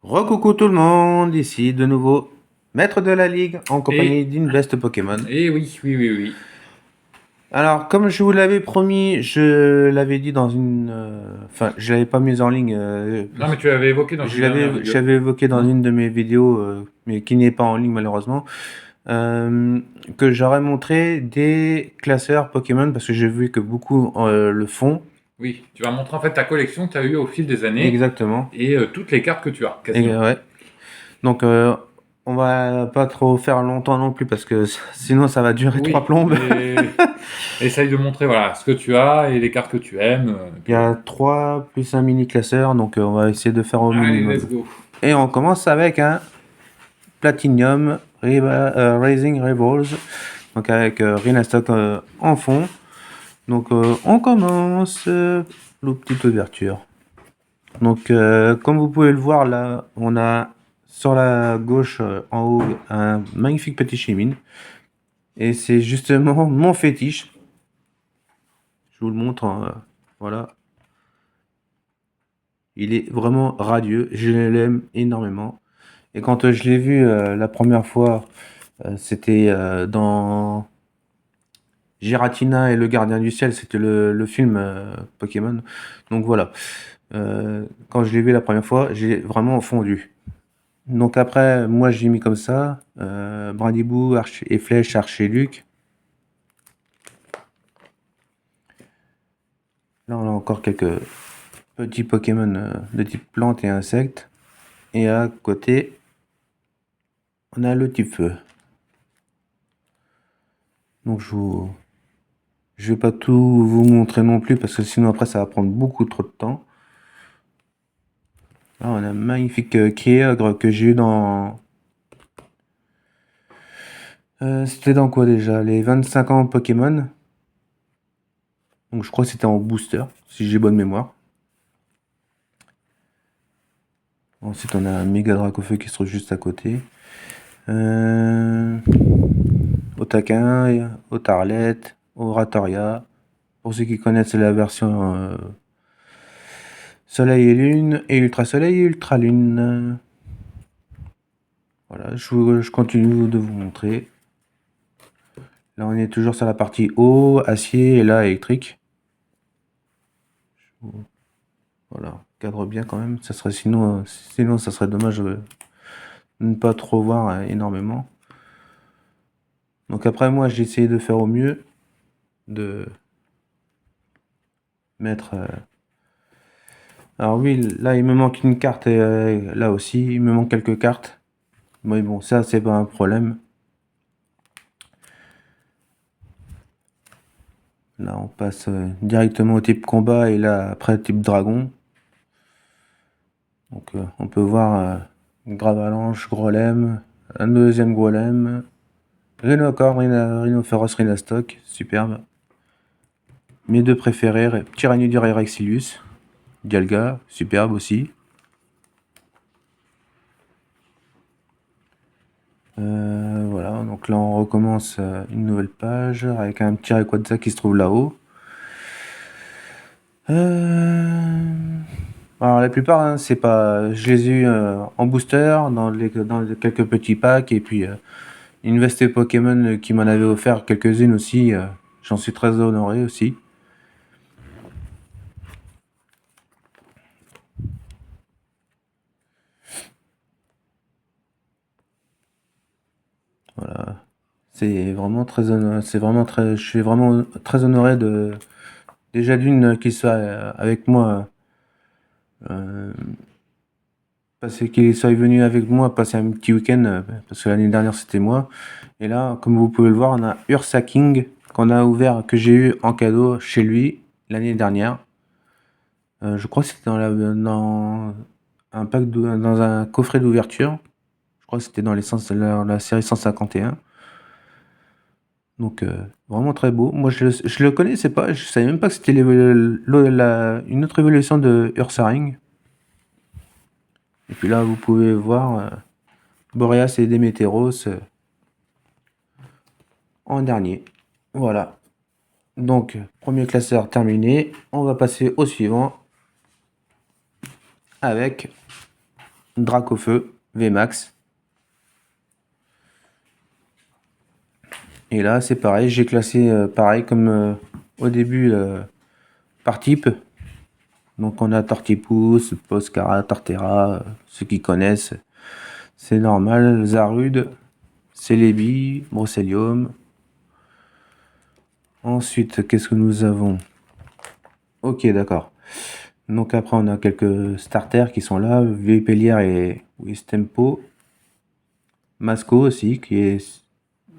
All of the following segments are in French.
Recoucou tout le monde, ici de nouveau maître de la ligue en compagnie Et, d'Invest Pokémon. et oui, oui, oui, oui. Alors, comme je vous l'avais promis, je l'avais dit dans une. Enfin, je l'avais pas mis en ligne. Non, mais tu l'avais évoqué dans une dernière vidéo. J'avais évoqué dans Hein. une de mes vidéos, mais qui n'est pas en ligne malheureusement, euh, que j'aurais montré des classeurs Pokémon parce que j'ai vu que beaucoup le font. Oui, tu vas montrer en fait ta collection que tu as eue au fil des années Exactement. et toutes les cartes que tu as, Et, quasiment. ouais. Donc, on va pas trop faire longtemps non plus parce que sinon ça va durer trois Oui, plombes. mais essaye de montrer voilà, ce que tu as et les cartes que tu aimes. Et Il y puis a voilà. 3 plus un mini classeur, donc on va essayer de faire au Allez, minimum. let's go. Et on commence avec un Platinum Rising Rivals, donc avec Rhinastock en fond. Donc on commence la petite ouverture. Donc comme vous pouvez le voir là, on a sur la gauche en haut un magnifique petit Chimine. Et c'est justement mon fétiche. Je vous le montre, hein, voilà. Il est vraiment radieux, je l'aime énormément. Et quand je l'ai vu la première fois, c'était dans Giratina et le Gardien du Ciel, c'était le film Pokémon. Donc voilà. Quand je l'ai vu la première fois, j'ai vraiment fondu. Donc après, moi j'ai mis comme ça, Brindibou, et Flèche, Archer-Luc. Là on a encore quelques petits Pokémon de type plante et insectes. Et à côté, on a le type feu. Donc je vais pas tout vous montrer non plus parce que sinon après ça va prendre beaucoup trop de temps. Là on a un magnifique Kyogre que j'ai eu dans... c'était dans quoi déjà? Les 25 ans Pokémon. Donc je crois que c'était en booster, si j'ai bonne mémoire. Ensuite on a un méga Dracofeu qui se trouve juste à côté. Au taquin, au tarlette, au ratoria. Pour ceux qui connaissent, c'est la version Soleil et Lune, et Ultra Soleil et Ultra Lune. Voilà, je continue de vous montrer. Là, on est toujours sur la partie eau, acier, et là, électrique. Voilà, cadre bien quand même. Ça serait sinon ça serait dommage de ne pas trop voir énormément. Donc après, moi, j'ai essayé de faire au mieux, de mettre... Alors oui, là, il me manque une carte, et là aussi, il me manque quelques cartes. Mais bon, ça, c'est pas un problème. Là, on passe directement au type combat, et là, après, type dragon. Donc, on peut voir Gravalanche, Grolem, un deuxième Golem, Rhinocorn, Rhinophéros, Rhinastock, superbe. Mes deux préférés, Tyranidur et Rexilius, Dialga, superbe aussi. Voilà, donc là on recommence une nouvelle page avec un petit Rayquaza qui se trouve là-haut. Alors la plupart, hein, c'est pas, je les ai eu en booster dans quelques petits packs et puis Invest Pokémon qui m'en avait offert quelques-unes aussi. J'en suis très honoré aussi. Voilà. C'est vraiment très, je suis vraiment très honoré de, déjà d'une qu'il soit avec moi, euh, parce qu'il soit venu avec moi passer un petit week-end, parce que l'année dernière c'était moi. Et là, comme vous pouvez le voir, on a Ursa King qu'on a ouvert, que j'ai eu en cadeau chez lui l'année dernière. Je crois que c'était dans un dans un coffret d'ouverture. Je crois que c'était dans la série 151. Donc vraiment très beau. Moi je le connaissais pas, je savais même pas que c'était une autre évolution de Ursaring. Et puis là vous pouvez voir Boreas et Démétéros en dernier. Voilà. Donc premier classeur terminé. On va passer au suivant avec Dracofeu VMAX. Et là, c'est pareil, j'ai classé pareil comme au début par type. Donc on a Tortipousse, Poscara, Torterra, ceux qui connaissent, c'est normal. Zarude, Celebi, Brocelium. Ensuite, qu'est-ce que nous avons? Ok, d'accord. Donc après, on a quelques starters qui sont là, Vipellière et Wistempo. Masco aussi, qui est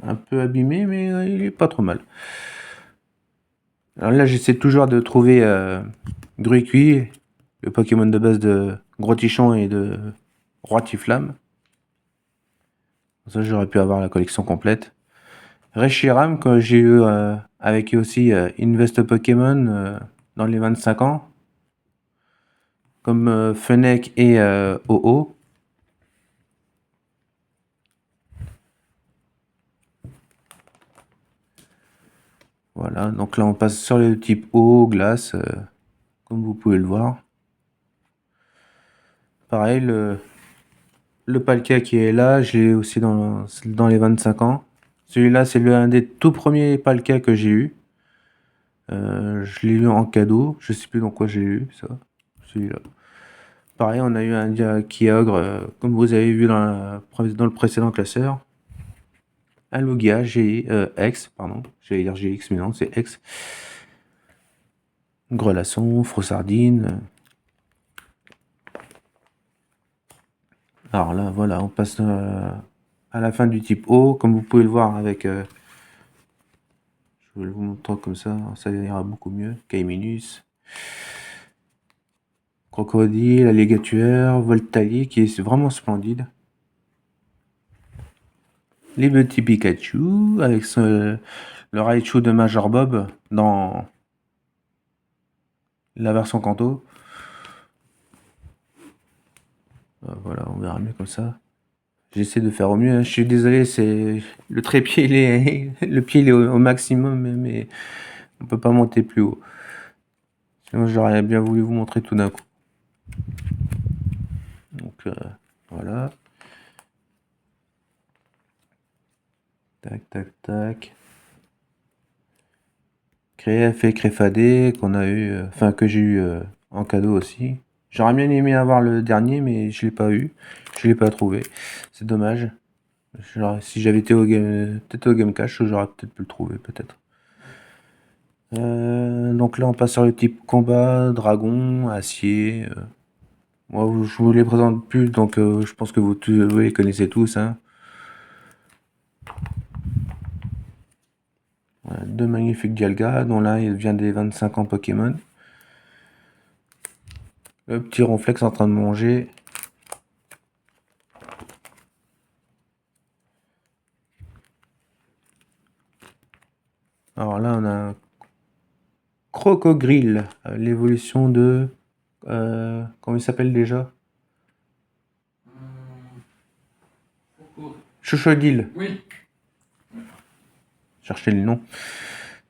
un peu abîmé, mais il est pas trop mal. Alors là, j'essaie toujours de trouver Gruicui, le Pokémon de base de Grotichon et de Roitiflamme. Ça, j'aurais pu avoir la collection complète. Reshiram, que j'ai eu avec aussi Invest Pokémon dans les 25 ans. Comme Fennec et OO. Voilà, donc là on passe sur le type eau, glace, comme vous pouvez le voir. Pareil, le Palkia qui est là, je l'ai aussi dans les 25 ans. Celui-là, c'est un des tout premiers Palkia que j'ai eu. Je l'ai eu en cadeau, je sais plus dans quoi j'ai eu ça, celui-là. Pareil, on a eu un Kyogre, comme vous avez vu dans le précédent classeur. Un Lugia X, pardon, j'allais dire GX, mais non, c'est X. Grelasson, Frossardine. Alors là, voilà, on passe à la fin du type O, comme vous pouvez le voir avec... je vais vous montrer comme ça ira beaucoup mieux. Caiminus. Crocodile, Alligator, Voltaï, qui est vraiment splendide. Les petits Pikachu, avec le Raichu de Major Bob dans la version Kanto. Voilà, on verra mieux comme ça. J'essaie de faire au mieux, hein. Je suis désolé, c'est le trépied, le pied il est au maximum, mais on peut pas monter plus haut. Sinon, j'aurais bien voulu vous montrer tout d'un coup. Donc voilà. Tac, tac, tac. Créf et Créfadé qu'on a eu, enfin que j'ai eu en cadeau aussi. J'aurais bien aimé avoir le dernier, mais je l'ai pas eu. Je l'ai pas trouvé. C'est dommage. Si j'avais été peut-être au Game Cash, j'aurais peut-être pu le trouver, peut-être. Donc là, on passe sur le type combat, dragon, acier. Moi, je vous les présente plus, donc je pense que vous les connaissez tous, hein. Voilà, deux magnifiques Dialga, dont là, il vient des 25 ans Pokémon. Le petit Ronflex en train de manger. Alors là, on a un Crocogrill, l'évolution de... comment il s'appelle déjà? Chochodile. Oui. Cherchez le nom.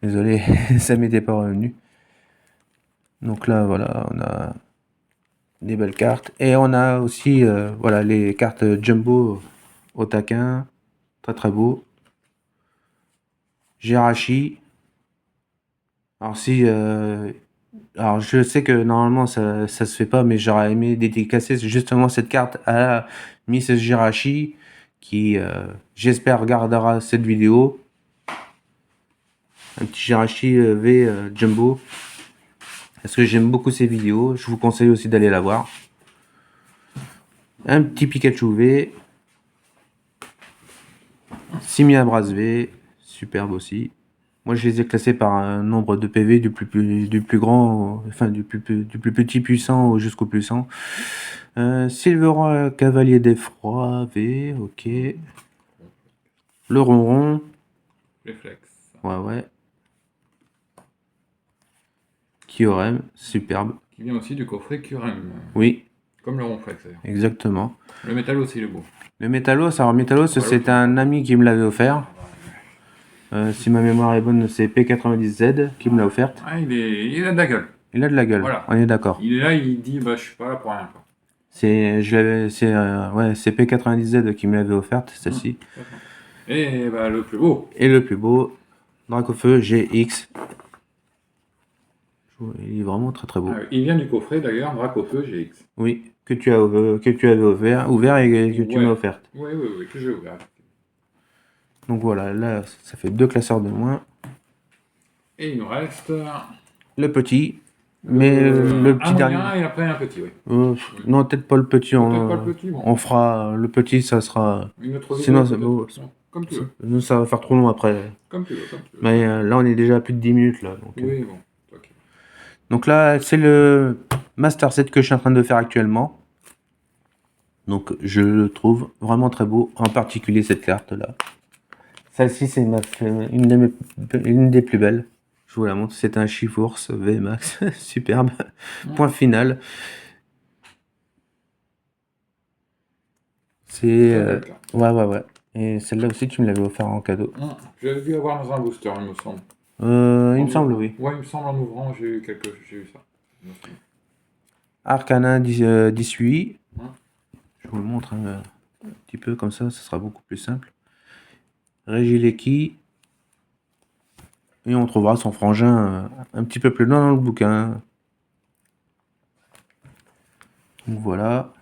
Désolé, ça m'était pas revenu. Donc là, voilà, on a des belles cartes. Et on a aussi voilà, les cartes Jumbo au taquin. Très très beau. Jirachi. Alors si... alors je sais que normalement ça se fait pas, mais j'aurais aimé dédicacer justement cette carte à Miss Jirachi qui j'espère regardera cette vidéo. Un petit Jirachi V Jumbo. Parce que j'aime beaucoup ses vidéos. Je vous conseille aussi d'aller la voir. Un petit Pikachu V. Simiabras V. Superbe aussi. Moi, je les ai classés par un nombre de PV du plus grand, enfin du plus petit puissant jusqu'au puissant. Silver Cavalier d'Effroi V, ok. Le Ronron. Réflexe. Ouais. Kyurem, superbe. Qui vient aussi du coffret Curem. Oui. Comme le Ronflex d'ailleurs. Exactement. Le métal aussi, il est beau. Le Métalos, alors Métalos, c'est un ami qui me l'avait offert. Si ma mémoire est bonne, c'est P90Z qui me l'a offerte. Ah, il a de la gueule. Il a de la gueule, Voilà. on est d'accord. Il est là, il dit bah je suis pas là pour rien. Quoi. C'est P90Z qui me l'avait offerte, celle-ci. Et bah, le plus beau. Et le plus beau, Dracofeu GX. Il est vraiment très très beau. Ah oui, il vient du coffret d'ailleurs, Dracofeu GX. Oui, que tu avais ouvert et que tu m'as offerte. Oui, que j'ai ouvert. Donc voilà, là, ça fait 2 classeurs de moins. Et il nous reste Le petit, mais le petit un dernier. moyen et après un petit, oui. Non, peut-être pas le petit. Peut-être pas le petit, bon. On fera le petit, ça sera. Une autre Sinon, vidéo, comme tu veux. Nous, ça va faire trop long après. Comme tu veux. Mais là, on est déjà à plus de 10 minutes là. Donc, oui, bon. Okay. Donc là, c'est le Master Set que je suis en train de faire actuellement. Donc je le trouve vraiment très beau, en particulier cette carte là. Celle-ci, c'est une des plus belles. Je vous la montre, c'est un Chifours VMAX, superbe. Point final. C'est ouais. Et celle-là aussi, tu me l'avais offert en cadeau. J'avais dû avoir dans un booster, il me semble. Il me semble, oui. Ouais, il me semble, en ouvrant, j'ai eu ça. Arcana 18. Je vous le montre un petit peu comme ça sera beaucoup plus simple. Régileki. Et on trouvera son frangin un petit peu plus loin dans le bouquin. Donc voilà.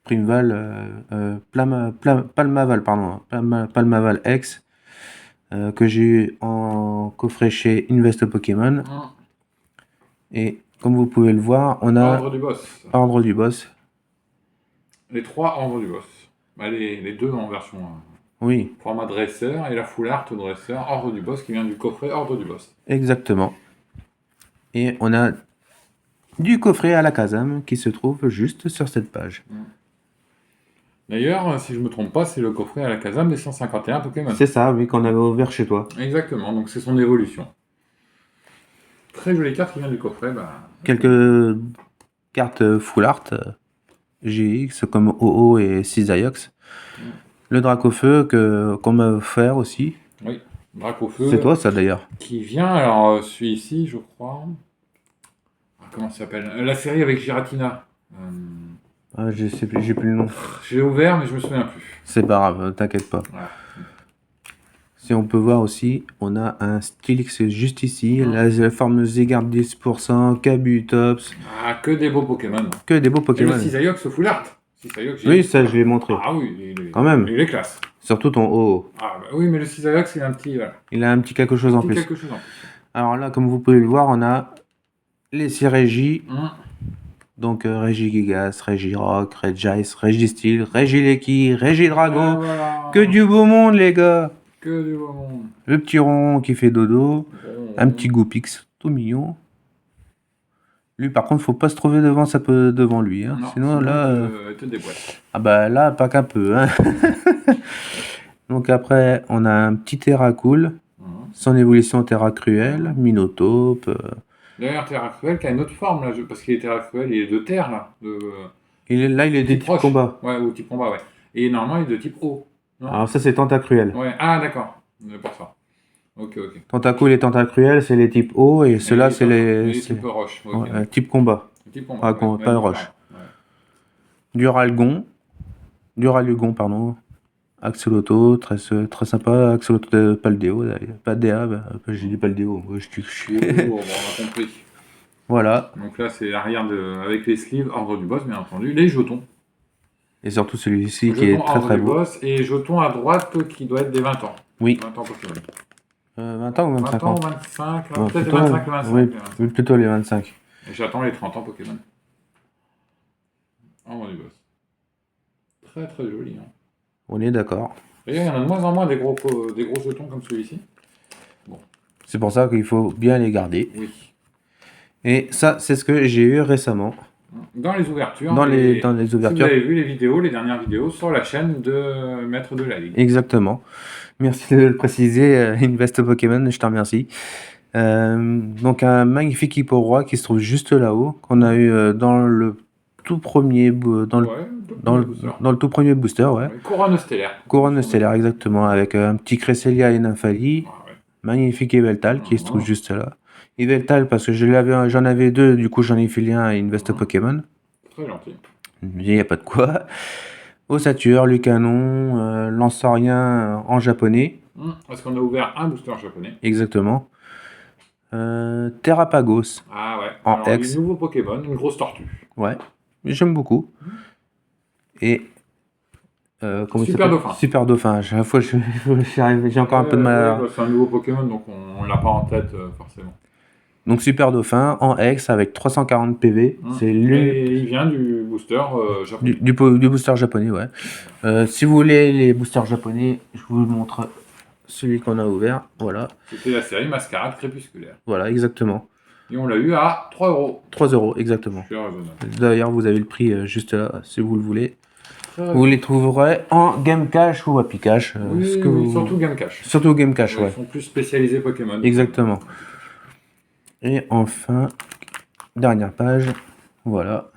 Primeval, Palmaval, pardon. Palmaval X. Que j'ai eu en coffret chez Invest Pokémon. Et comme vous pouvez le voir, on a Ordre du Boss. Les 3 Ordre du Boss. Bah, les 2 en version oui. Format dresseur et la full art dresseur Ordre du Boss qui vient du coffret Ordre du Boss. Exactement. Et on a du coffret à la Kazam qui se trouve juste sur cette page. D'ailleurs, si je ne me trompe pas, c'est le coffret à la Kazam des 151 Pokémon. C'est ça, oui, qu'on avait ouvert chez toi. Exactement, donc c'est son évolution. Très jolie carte qui vient du coffret. Bah, quelques cartes full art GX comme OO et Cisaiox. Le Dracofeu qu'on m'a offert aussi. Oui, Dracofeu. C'est toi ça d'ailleurs. Qui vient, alors celui-ci, je crois. Comment ça s'appelle? La série avec Giratina. Je sais plus, j'ai plus le nom. J'ai ouvert, mais je me souviens plus. C'est pas grave, t'inquiète pas. Voilà. Si on peut voir aussi, on a un Stylix juste ici, la forme Zygarde 10%, Kabutops. Ah, que des beaux Pokémon. Que des beaux Pokémon. Et le Cisaiox full art. Oui, ça je l'ai montré. Ah oui, quand même. Il est classe. Surtout ton OO. Ah bah oui, mais le Cisaiox, il a un petit... Il a un petit quelque chose en plus. Alors là, comme vous pouvez le voir, on a les 6 régies. Donc Régigigas, Régirock, Régice, Régisteel, Régileki, Régidrago. Voilà. Que du beau monde, les gars. Que du beau monde. Le petit rond qui fait dodo. Un petit Goupix, tout mignon. Lui, par contre, faut pas se trouver devant lui. Hein. Non, sinon là. te déboîte. Ah bah là, pas qu'un peu. Hein. Donc après, on a un petit Terracool. Son évolution Terra Cruel, Minotape. D'ailleurs, Terra Cruel qui a une autre forme, là, parce qu'il est Terra Cruel, il est de terre, là. Il est de type combat. Ouais, ou type combat, ouais. Et normalement, il est de type eau. Non alors ça, c'est Tentacruel. Ouais. Ah, d'accord. C'est pour ça. Ok. Tentacool et Tentacruel, c'est les types eau, et ceux-là, c'est les type roche. Okay. Ouais, type combat. Type combat. Pas roche. Duralgon, pardon. Axoloto, très sympa. Axoloto de Paldeo, Paldea, j'ai dit Paldeo. On a compris. Voilà. Donc là, c'est l'arrière avec les sleeves, Ordre du Boss, bien entendu. Les jetons. Et surtout celui-ci qui est très beau. Boss, et jetons à droite qui doit être des 20 ans. Oui. 20 ans Pokémon. 20 ans ou 25 ans 20 ans, 25, peut-être les 25, les 25. Oui, plutôt les 25. Et j'attends les 30 ans Pokémon. Ordre du Boss. Très très joli. Hein. On est d'accord. D'ailleurs, il y en a de moins en moins des gros jetons comme celui-ci. Bon. C'est pour ça qu'il faut bien les garder. Oui. Et ça, c'est ce que j'ai eu récemment. Dans les ouvertures. Dans les ouvertures. Si vous avez vu les dernières vidéos sur la chaîne de Maître de la Ligue. Exactement. Merci de le préciser, Invest Pokémon, je te remercie. Donc un magnifique Hipporoi qui se trouve juste là-haut, qu'on a eu dans le tout premier dans le tout premier booster, ouais. Couronne stellaire. Couronne stellaire, exactement, avec un petit Cresselia et Nymphali. Magnifique Yveltal qui se trouve juste là. Yveltal parce que j'en avais 2, du coup j'en ai filé un à Invest Pokémon. Très gentil. il n'y a pas de quoi. Ossature, Lucanon, Lansorien en japonais, Parce qu'on a ouvert un booster japonais. exactement. Terrapagos Ah ouais. en Alors, les X, nouveaux Pokémon, une grosse tortue. ouais, j'aime beaucoup. Et comment il Super s'appelle? Dauphin. Super Dauphin. À chaque fois, j'ai encore un peu de mal Ouais, à... bah, c'est un nouveau Pokémon, donc on l'a pas en tête forcément. Donc Super Dauphin en X avec 340 PV. C'est l'une Et il vient du booster japonais. du booster japonais, ouais. Si vous voulez les boosters japonais, je vous montre celui qu'on a ouvert. Voilà, C'était la série Mascarade Crépusculaire. voilà, exactement. Et on l'a eu à 3 euros. 3 euros, exactement. Super raisonnable. D'ailleurs, vous avez le prix juste là, si vous le voulez. Très Vous raisonnable. les trouverez en Game Cash ou Happy Cash. Oui, ce que oui, vous... surtout Game Cash. Surtout Game Cash, Ouais, ouais. Ils sont plus spécialisés Pokémon. Exactement. Et enfin, dernière page, voilà.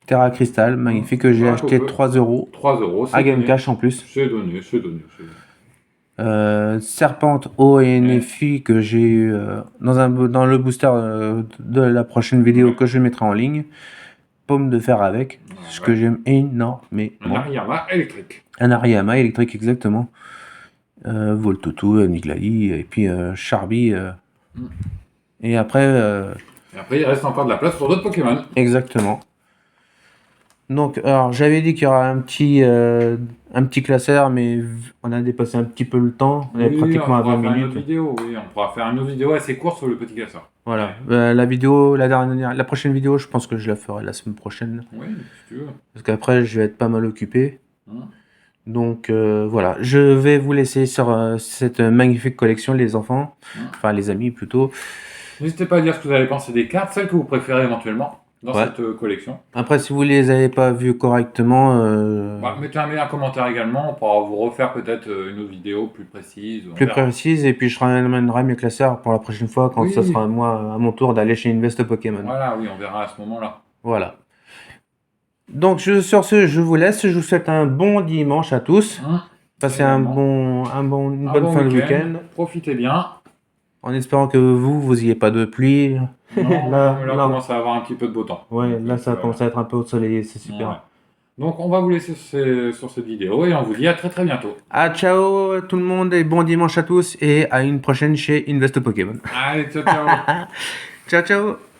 Terra Crystal, magnifique, que j'ai Voilà, acheté Coco. 3 euros. 3 euros, c'est À Game donné. Cash en plus. C'est donné, c'est donné. C'est donné. Serpente O et NFI que j'ai eu dans le booster de la prochaine vidéo Ouais. que je mettrai en ligne. Pomme de fer avec, ce que j'aime énormément. Un Ariyama électrique. Un Ariyama électrique, exactement. Voltutu, Niglai, et puis Charby. Et après, Et après, il reste encore de la place pour d'autres Pokémon. exactement. Donc, alors, j'avais dit qu'il y aura un petit classeur, mais on a dépassé un petit peu le temps. On est pratiquement à 20 faire une autre minutes. vidéo, oui, on pourra faire une autre vidéo assez courte sur le petit classeur. Voilà. La prochaine vidéo, je pense que je la ferai la semaine prochaine. Oui, si tu veux. Parce qu'après, je vais être pas mal occupé. Hein. Donc, voilà. Je vais vous laisser sur cette magnifique collection, les enfants. Enfin, les amis, plutôt. N'hésitez pas à dire ce que vous avez pensé des cartes, celles que vous préférez éventuellement dans Ouais. cette collection. Après, si vous les avez pas vues correctement... Mettez un commentaire également, on pourra vous refaire peut-être une autre vidéo plus précise. On plus verra. précise, et puis je ramènerai mes classeurs pour la prochaine fois quand Oui. ça sera moi à mon tour d'aller chez Invest Pokémon. Voilà, oui, on verra à ce moment-là. Voilà. Donc sur ce, je vous laisse. Je vous souhaite un bon dimanche à tous. Passez une bonne fin de week-end. Profitez bien. En espérant que vous ayez pas de pluie. Non, Là, on commence à avoir un petit peu de beau temps. Ouais, Donc, là ça commence à être un peu ensoleillé, c'est super. Ouais. Donc on va vous laisser sur cette vidéo et on vous dit à très très bientôt. Ah, ciao tout le monde et bon dimanche à tous et à une prochaine chez Invest Pokémon. Allez, ciao ciao. Ciao ciao.